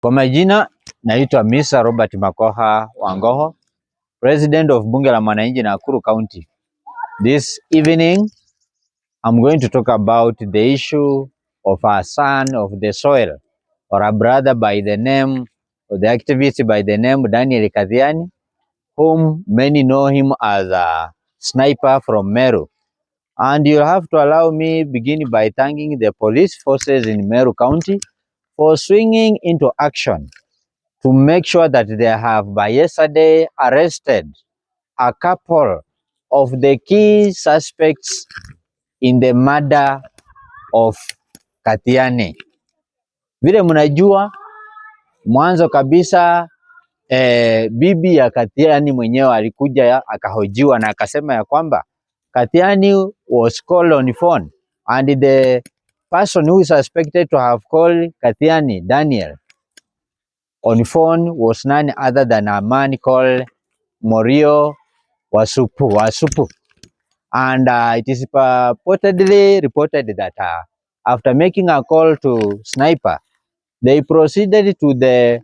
Kwa majina naitwa Mr. Robert Makoha Wangoho, President of Bunge la Mwananchi Nakuru County. This evening I'm going to talk about the issue of a son of the soil, or a brother by the name, or the activist by the name Daniel Kathiani, whom many know him as a sniper from Meru. And you have to allow me begin by thanking the police forces in Meru County for swinging into action to make sure that they have by yesterday arrested a couple of the key suspects in the murder of Kathiani. Vile mnajua mwanzo kabisa bibi ya Kathiani mwenyewe alikuja akahojiwa na akasema ya kwamba Kathiani was called on phone and the person who is suspected to have called Kathiani, Daniel, on phone was none other than a man called Wasupu. And it is purportedly reported that after making a call to Sniper, they proceeded to the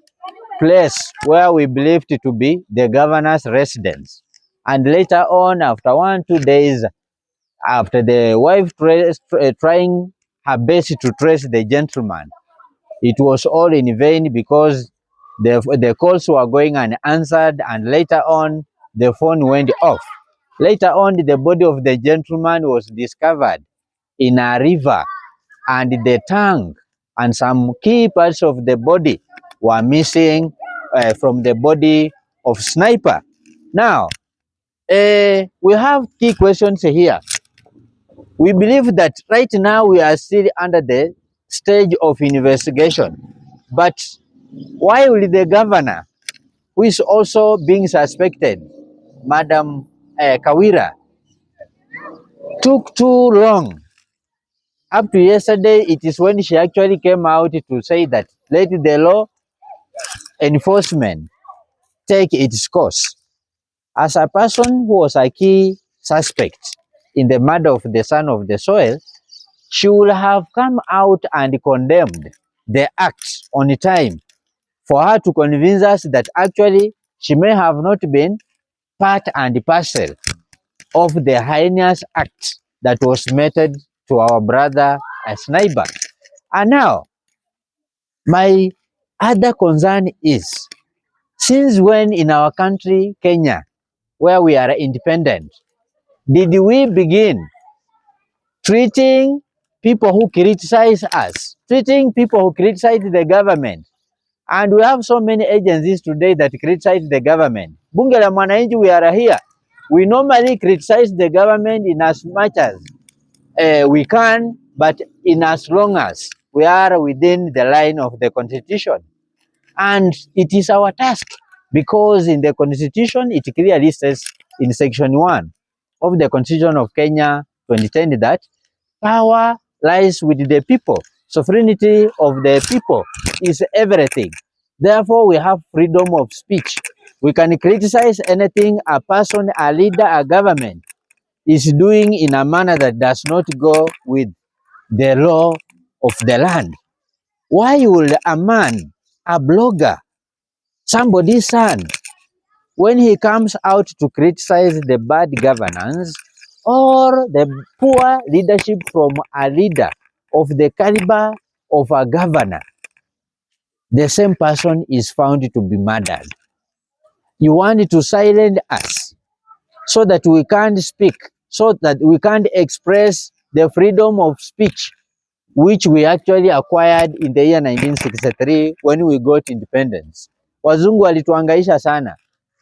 place where we believed to be the governor's residence. And later on, after 1-2 days, after the wife trying her best to trace the gentleman, it was all in vain because the calls were going unanswered, and later on, the phone went off. Later on, the body of the gentleman was discovered in a river, and the tongue and some key parts of the body were missing from the body of Sniper. Now, we have key questions here. We believe that right now we are still under the stage of investigation, but why will the governor, who is also being suspected, Madam Kawira, took too long? Up to yesterday, it is when she actually came out to say that let the law enforcement take its course. As a person who was a key suspect in the murder of the son of the soil, she would have come out and condemned the act on time for her to convince us that actually she may have not been part and parcel of the heinous act that was meted to our brother Sniper. And now, my other concern is, since when in our country, Kenya, where we are independent, did we begin treating people who criticize us, treating people who criticize the government? And we have so many agencies today that criticize the government. Bunge la Mwananchi, we are here. We normally criticize the government in as much as we can, but in as long as we are within the line of the Constitution. And it is our task, because in the Constitution, it clearly says in Section 1 of the Constitution of Kenya 2010 that power lies with the people. Sovereignty of the people is everything. Therefore, we have freedom of speech. We can criticize anything a person, a leader, a government is doing in a manner that does not go with the law of the land. Why will a man, a blogger, somebody's son, when he comes out to criticize the bad governance or the poor leadership from a leader of the caliber of a governor, the same person is found to be murdered? You want to silence us so that we can't speak, so that we can't express the freedom of speech which we actually acquired in the year 1963 when we got independence. Wazungu walituhangaisha sana.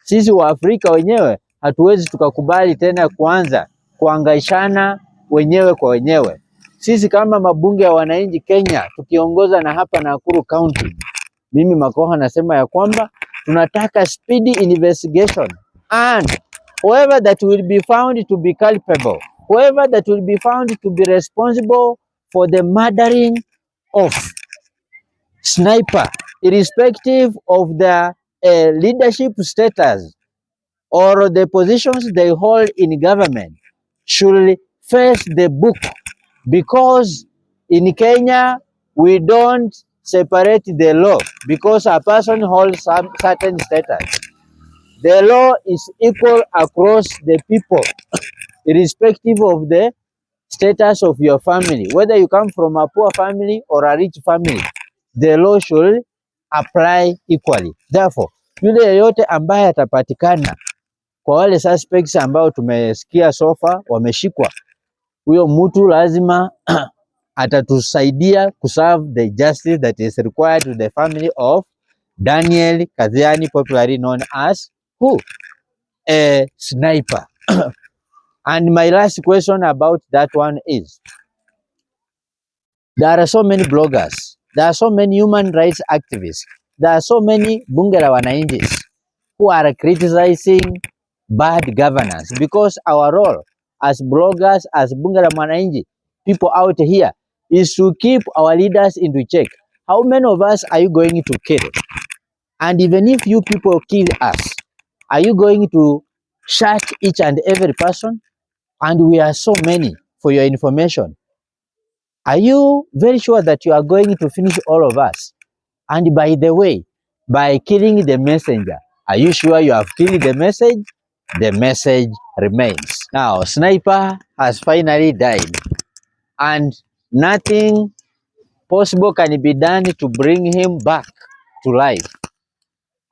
Sisi wa Afrika wenyewe hatuwezi tukakubali tena kuanza kuhangaishana wenyewe kwa wenyewe. Sisi kama mabunge ya wananchi Kenya, tukiongoza na hapa Nakuru County, mimi Makoha nasema ya kwamba tunataka speedy investigation, and whoever that will be found to be culpable, whoever that will be found to be responsible for the murdering of Sniper, irrespective of their leadership status or the positions they hold in government, should face the book, because in Kenya we don't separate the law because a person holds some certain status. The law is equal across the people, irrespective of the status of your family. Whether you come from a poor family or a rich family, the law should apply equally. Therefore, yule yeyote ambaye atapatikana kwa wale suspects ambao tumesikia sofa wameshikwa, huyo mtu lazima atatusaidia kuserve the justice that is required to the family of Daniel Kadhiani, popularly known as who? A sniper. And my last question about that one is, there are so many bloggers, there are so many human rights activists, there are so many bunge la wananchi who are criticizing bad governance, because our role as bloggers, as bunge la wananchi, people out here, is to keep our leaders into check. How many of us are you going to kill? And even if you people kill us, are you going to shut each and every person? And we are so many, for your information. Are you very sure that you are going to finish all of us? And by the way, by killing the messenger, are you sure you have killed the message? The message remains. Now, Sniper has finally died, and nothing possible can be done to bring him back to life.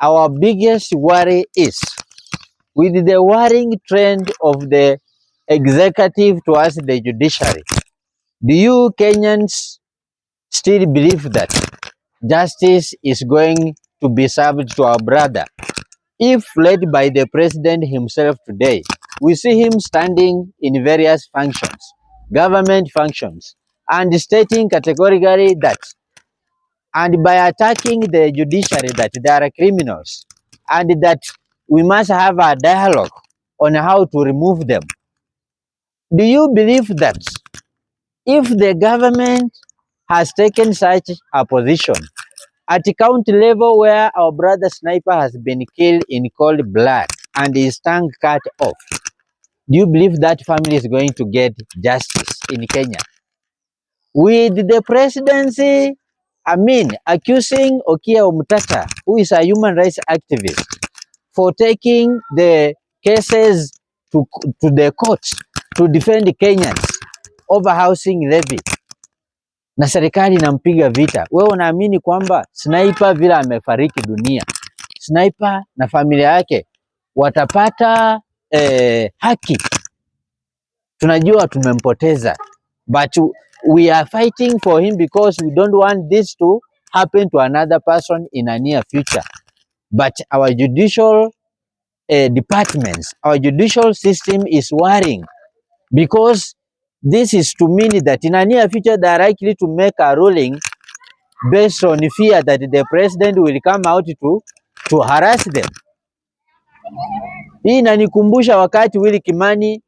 Our biggest worry is, with the worrying trend of the executive towards the judiciary, do you Kenyans still believe that justice is going to be served to our brother? If led by the president himself today, we see him standing in various functions, government functions, and stating categorically that, and by attacking the judiciary, that they are criminals, and that we must have a dialogue on how to remove them. Do you believe that if the government has taken such a position at county level where our brother Sniper has been killed in cold blood and his tongue cut off, do you believe that family is going to get justice in Kenya? With the presidency, accusing Okiya Omtata, who is a human rights activist, for taking the cases to the courts to defend Kenyans over housing levy, na serikali inampiga vita. Wewe unaamini kwamba Sniper vile amefariki dunia, Sniper na familia yake watapata haki? Tunajua tumempoteza, but we are fighting for him because we don't want this to happen to another person in a near future. But our judicial departments, our judicial system is worrying, because this is to mean that in a near future they are likely to make a ruling based on fear that the president will come out to harass them. Hii inanikumbusha wakati Willy Kimani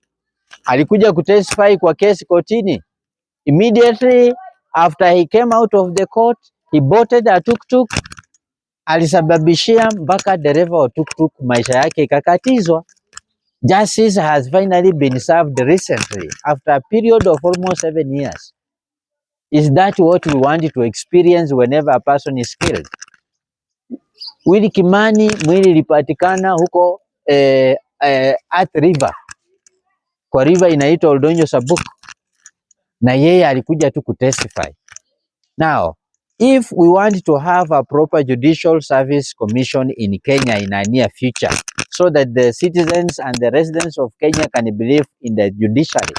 alikuja kutestify kwa kesi kotini. Immediately after he came out of the court, he boarded a tuk-tuk, alisababishia mpaka dereva wa tuk-tuk maisha yake ikakatizwa. Justice has finally been served recently after a period of almost 7 years. Is that what we want to experience whenever a person is killed? Willy Kimani mwili ilipatikana huko Athi River, kwa river inaitwa Oldonyo Sabuk, na yeye alikuja tu kutestify. Now, if we want to have a proper judicial service commission in Kenya in a near future, so that the citizens and the residents of Kenya can believe in the judiciary,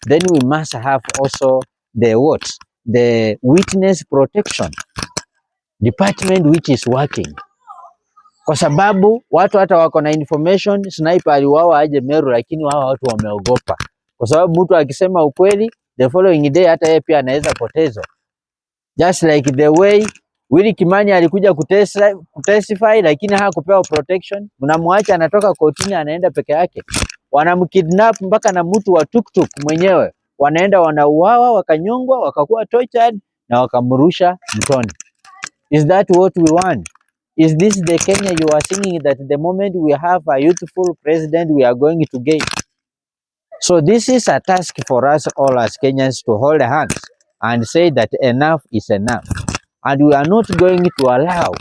then we must have also the witness protection department which is working. Kwa sababu watu hata wako na information Sniper aliuawa aje Meru, lakini wao watu wameogopa, kwa sababu mtu akisema ukweli the following day hata yeye pia anaweza potezwa. Just like the way Willy Kimani alikuja kutestify lakini hakupewa protection, mnamwacha anatoka kotini anaenda peke yake, wanamkidnap mpaka na mtu wa tuk-tuk mwenyewe, wanaenda wanauawa, wakanyongwa, wakakuwa tortured na wakamrusha mtoni. Is that what we want? Is this the Kenya you are singing that the moment we have a youthful president we are going to gain? So this is a task for us all as Kenyans to hold hands and say that enough is enough. and we are not going to allow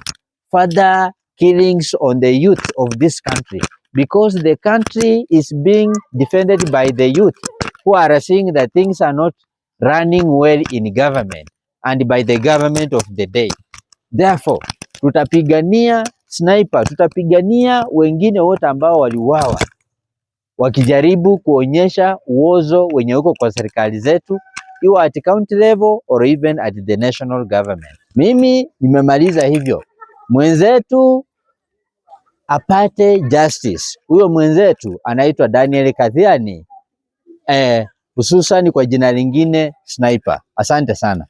further killings on the youth of this country, because the country is being defended by the youth who are seeing that things are not running well in government and by the government of the day. Therefore, tutapigania sniper, tutapigania wengine wote ambao waliuawa wakijaribu kuonyesha uozo wenye uko kwa serikali zetu, iwe at county level or even at the national government. Mimi nimemaliza hivyo. Mwenzetu apate justice. Huyo mwenzetu anaitwa Daniel Kathiani, hususan kwa jina lingine Sniper. Asante sana.